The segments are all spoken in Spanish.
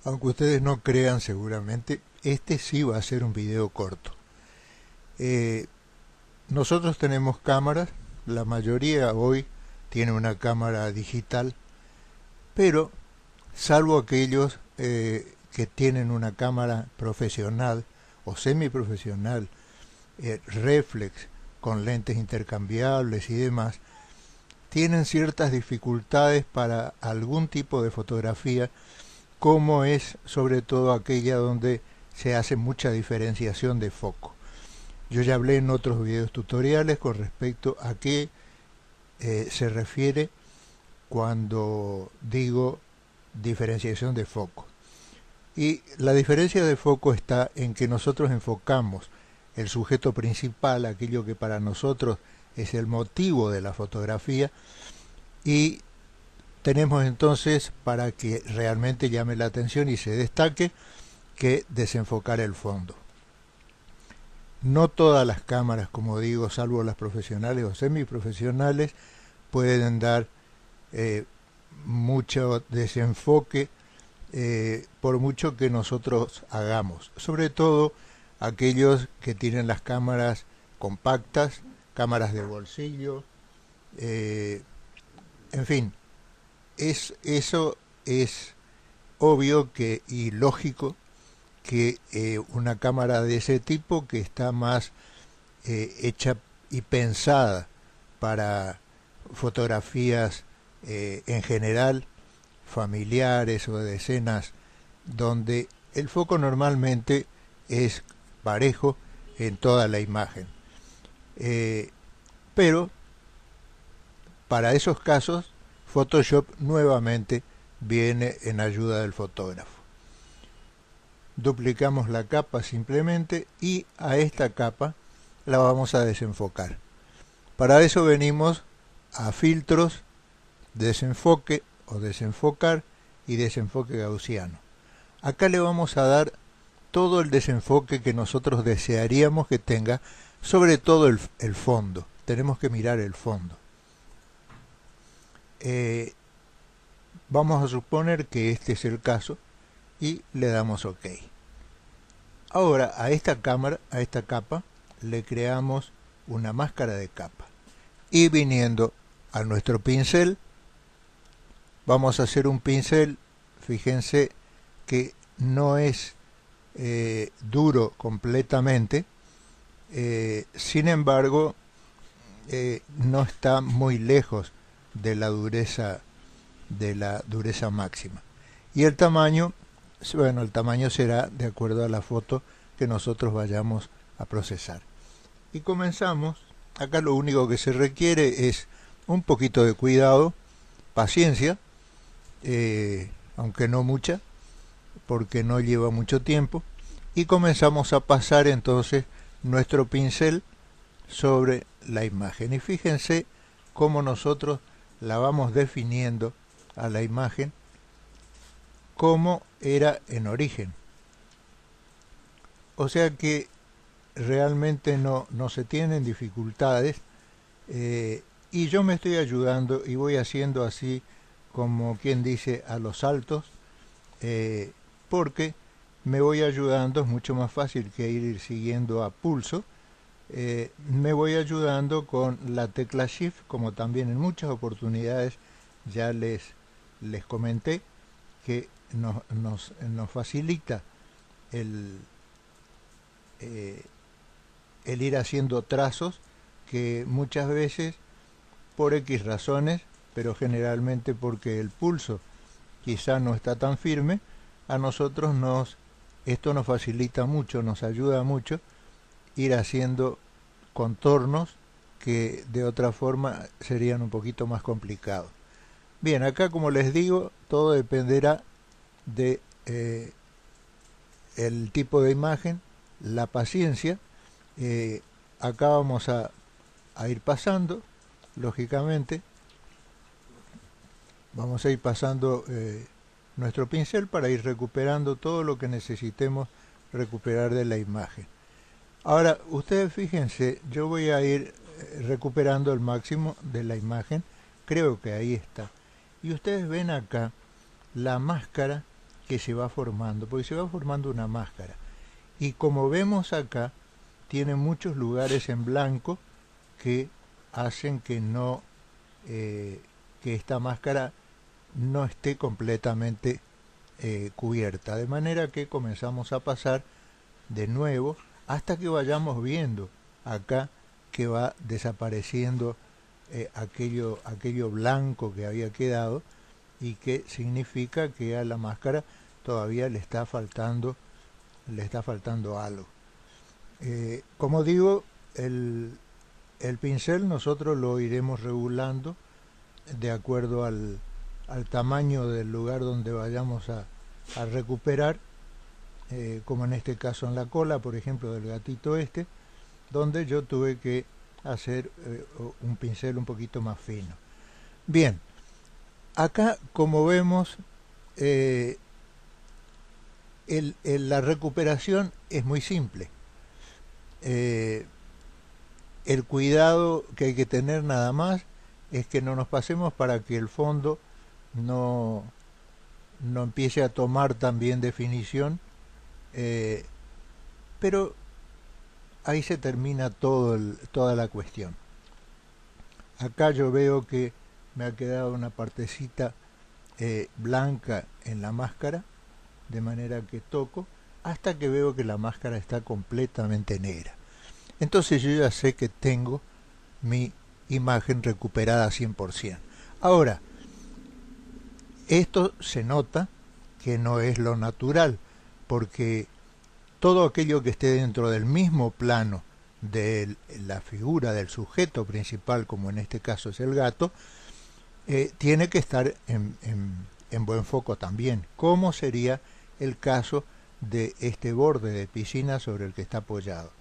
Aunque ustedes no crean seguramente, este sí va a ser un video corto. Eh, Nosotros tenemos cámaras, la mayoría hoy tiene una cámara digital, pero salvo aquellos que tienen una cámara profesional o semiprofesional, reflex, con lentes intercambiables y demás, tienen ciertas dificultades para algún tipo de fotografía, como es sobre todo aquella donde se hace mucha diferenciación de foco. Yo ya hablé en otros videos tutoriales con respecto a qué se refiere cuando digo diferenciación de foco. Y la diferencia de foco está en que nosotros enfocamos el sujeto principal, aquello que para nosotros es el motivo de la fotografía, y tenemos entonces, para que realmente llame la atención y se destaque, que desenfocar el fondo. No todas las cámaras, como digo, salvo las profesionales o semiprofesionales, pueden dar eh, mucho desenfoque por mucho que nosotros hagamos. Sobre todo aquellos que tienen las cámaras compactas, cámaras de bolsillo, eh, en fin, eso es obvio que y lógico que una cámara de ese tipo, que está más hecha y pensada para fotografías en general, familiares o de escenas donde el foco normalmente es parejo en toda la imagen. Eh, pero para esos casos, Photoshop nuevamente viene en ayuda del fotógrafo. Duplicamos la capa simplemente y a esta capa la vamos a desenfocar. Para eso venimos a filtros, desenfoque o desenfocar y desenfoque gaussiano. Acá le vamos a dar todo el desenfoque que nosotros desearíamos que tenga, sobre todo el fondo. Tenemos que mirar el fondo. Eh, Vamos a suponer que este es el caso y le damos OK. Ahora a esta cámara, a esta capa, le creamos una máscara de capa. Y viniendo a nuestro pincel, vamos a hacer un pincel, fíjense que no es duro completamente, sin embargo no está muy lejos de la dureza máxima. Y el tamaño, bueno, el tamaño será de acuerdo a la foto que nosotros vayamos a procesar. Y comenzamos. Acá lo único que se requiere es un poquito de cuidado, paciencia, aunque no mucha, porque no lleva mucho tiempo. Y comenzamos a pasar entonces nuestro pincel sobre la imagen. Y fíjense cómo nosotros la vamos definiendo a la imagen como era en origen. O sea que realmente no se tienen dificultades, y yo me estoy ayudando y voy haciendo así como quien dice a los saltos, porque me voy ayudando, es mucho más fácil que ir siguiendo a pulso. Me voy ayudando con la tecla Shift, como también en muchas oportunidades ya les comenté, que nos facilita el, eh, el ir haciendo trazos que muchas veces por X razones, pero generalmente porque el pulso quizá no está tan firme, a nosotros esto nos facilita mucho, nos ayuda mucho ir haciendo contornos que de otra forma serían un poquito más complicados. Bien, acá como les digo, todo dependerá de el tipo de imagen, la paciencia. Acá vamos a ir pasando, lógicamente, vamos a ir pasando nuestro pincel para ir recuperando todo lo que necesitemos recuperar de la imagen. Ahora, ustedes fíjense, yo voy a ir recuperando el máximo de la imagen, creo que ahí está. Y ustedes ven acá la máscara que se va formando, porque se va formando una máscara. Y como vemos acá, tiene muchos lugares en blanco que hacen que no que esta máscara no esté completamente cubierta, de manera que comenzamos a pasar de nuevo hasta que vayamos viendo acá que va desapareciendo aquello blanco que había quedado, y que significa que a la máscara todavía le está faltando algo. Como digo, el pincel nosotros lo iremos regulando de acuerdo al tamaño del lugar donde vayamos a recuperar, como en este caso en la cola, por ejemplo, del gatito este, donde yo tuve que hacer un pincel un poquito más fino. Bien, acá como vemos, la recuperación es muy simple. El cuidado que hay que tener nada más es que no nos pasemos para que el fondo no empiece a tomar también definición, pero ahí se termina toda la cuestión. Acá yo veo que me ha quedado una partecita blanca en la máscara, de manera que toco hasta que veo que la máscara está completamente negra. Entonces yo ya sé que tengo mi imagen recuperada 100%. Ahora, esto se nota que no es lo natural, porque todo aquello que esté dentro del mismo plano de la figura del sujeto principal, como en este caso es el gato, tiene que estar en buen foco también, como sería el caso de este borde de piscina sobre el que está apoyado.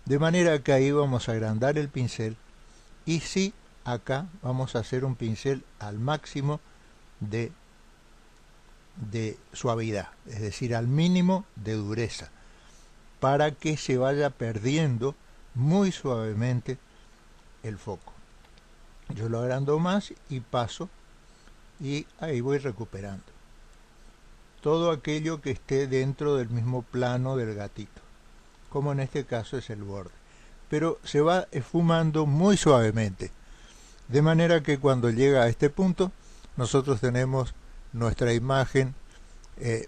De manera que ahí vamos a agrandar el pincel, y sí, acá vamos a hacer un pincel al máximo de suavidad, es decir, al mínimo de dureza, para que se vaya perdiendo muy suavemente el foco. Yo lo agrando más y paso, y ahí voy recuperando todo aquello que esté dentro del mismo plano del gatito, como en este caso es el borde, pero se va esfumando muy suavemente, de manera que cuando llega a este punto nosotros tenemos nuestra imagen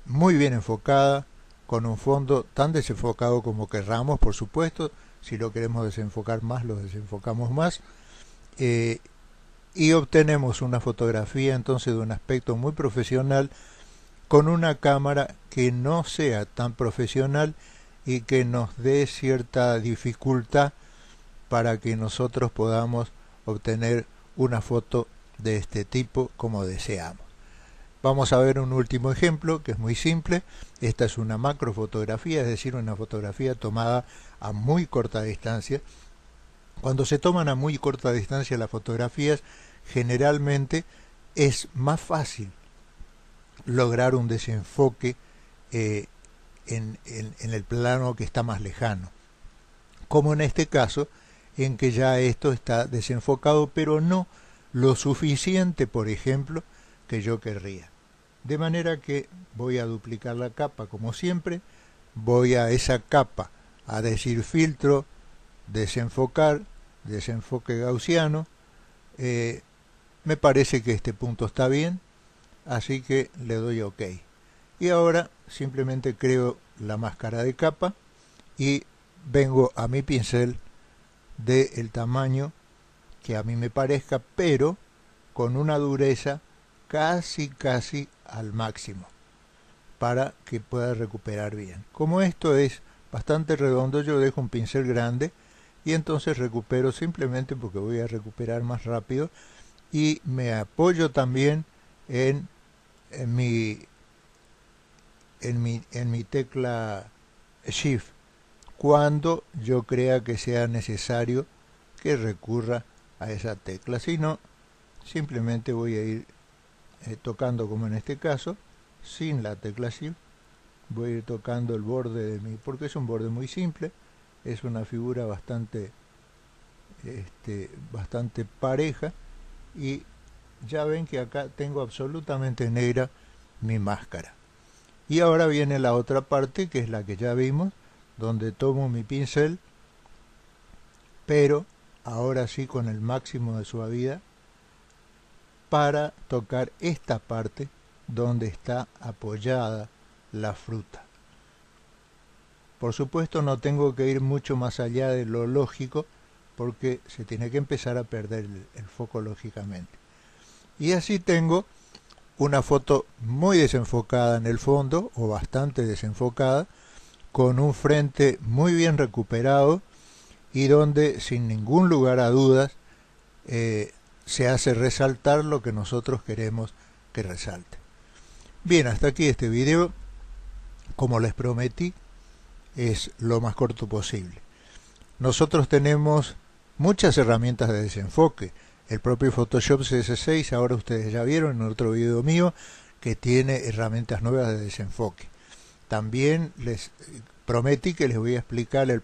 muy bien enfocada, con un fondo tan desenfocado como querramos, por supuesto. Si lo queremos desenfocar más, lo desenfocamos más, y obtenemos una fotografía entonces de un aspecto muy profesional, con una cámara que no sea tan profesional y que nos dé cierta dificultad para que nosotros podamos obtener una foto de este tipo como deseamos. Vamos a ver un último ejemplo que es muy simple. Esta es una macrofotografía, es decir, una fotografía tomada a muy corta distancia. Cuando se toman a muy corta distancia las fotografías, generalmente es más fácil lograr un desenfoque en el plano que está más lejano, como en este caso, en que ya esto está desenfocado, pero no lo suficiente, por ejemplo, que yo querría. De manera que voy a duplicar la capa como siempre, voy a esa capa a decir filtro, desenfocar, desenfoque gaussiano. Me parece que este punto está bien, así que le doy OK. Y ahora simplemente creo la máscara de capa y vengo a mi pincel del tamaño que a mí me parezca, pero con una dureza casi al máximo, para que pueda recuperar bien. Como esto es bastante redondo, yo dejo un pincel grande y entonces recupero simplemente porque voy a recuperar más rápido, y me apoyo también en mi tecla Shift cuando yo crea que sea necesario que recurra a esa tecla. Si no, simplemente voy a ir tocando, como en este caso, sin la tecla Shift, voy a ir tocando el borde de mi, porque es un borde muy simple, es una figura bastante pareja, y ya ven que acá tengo absolutamente negra mi máscara. Y ahora viene la otra parte, que es la que ya vimos, donde tomo mi pincel, pero ahora sí con el máximo de suavidad, para tocar esta parte donde está apoyada la fruta. Por supuesto no tengo que ir mucho más allá de lo lógico, porque se tiene que empezar a perder el foco lógicamente. Y así tengo una foto muy desenfocada en el fondo, o bastante desenfocada, con un frente muy bien recuperado y donde sin ningún lugar a dudas se hace resaltar lo que nosotros queremos que resalte. Bien, hasta aquí este video. Como les prometí, es lo más corto posible. Nosotros tenemos muchas herramientas de desenfoque. El propio Photoshop CS6, ahora ustedes ya vieron en otro video mío, que tiene herramientas nuevas de desenfoque. También les prometí que les voy a explicar el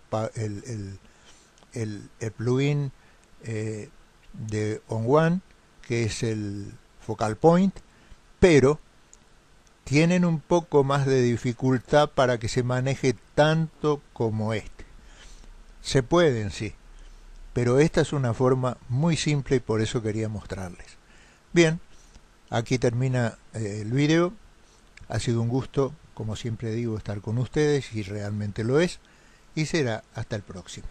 plugin de ON1, que es el Focal Point, pero tienen un poco más de dificultad para que se maneje tanto como este. Se pueden, sí, pero esta es una forma muy simple y por eso quería mostrarles. Bien, aquí termina el video. Ha sido un gusto, como siempre digo, estar con ustedes, y realmente lo es, y será hasta el próximo.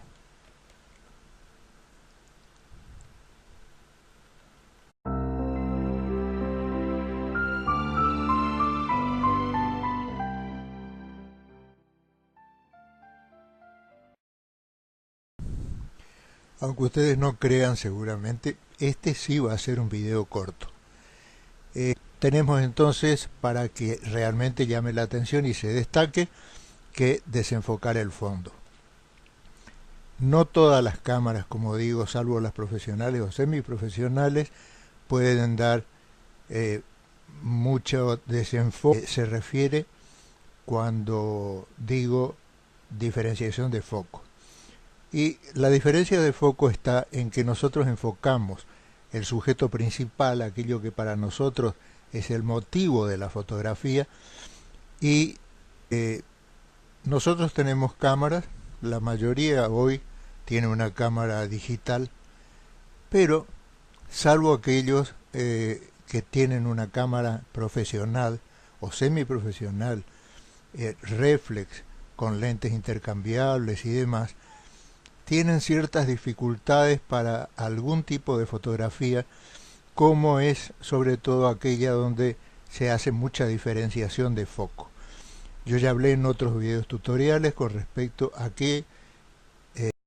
Aunque ustedes no crean, seguramente este sí va a ser un video corto. Tenemos entonces, para que realmente llame la atención y se destaque, que desenfocar el fondo. No todas las cámaras, como digo, salvo las profesionales o semiprofesionales, pueden dar mucho desenfoque. Se refiere cuando digo diferenciación de foco. Y la diferencia de foco está en que nosotros enfocamos el sujeto principal, aquello que para nosotros es el motivo de la fotografía, y nosotros tenemos cámaras, la mayoría hoy tiene una cámara digital, pero salvo aquellos que tienen una cámara profesional o semiprofesional, reflex, con lentes intercambiables y demás, tienen ciertas dificultades para algún tipo de fotografía, como es sobre todo aquella donde se hace mucha diferenciación de foco. Yo ya hablé en otros videos tutoriales con respecto a qué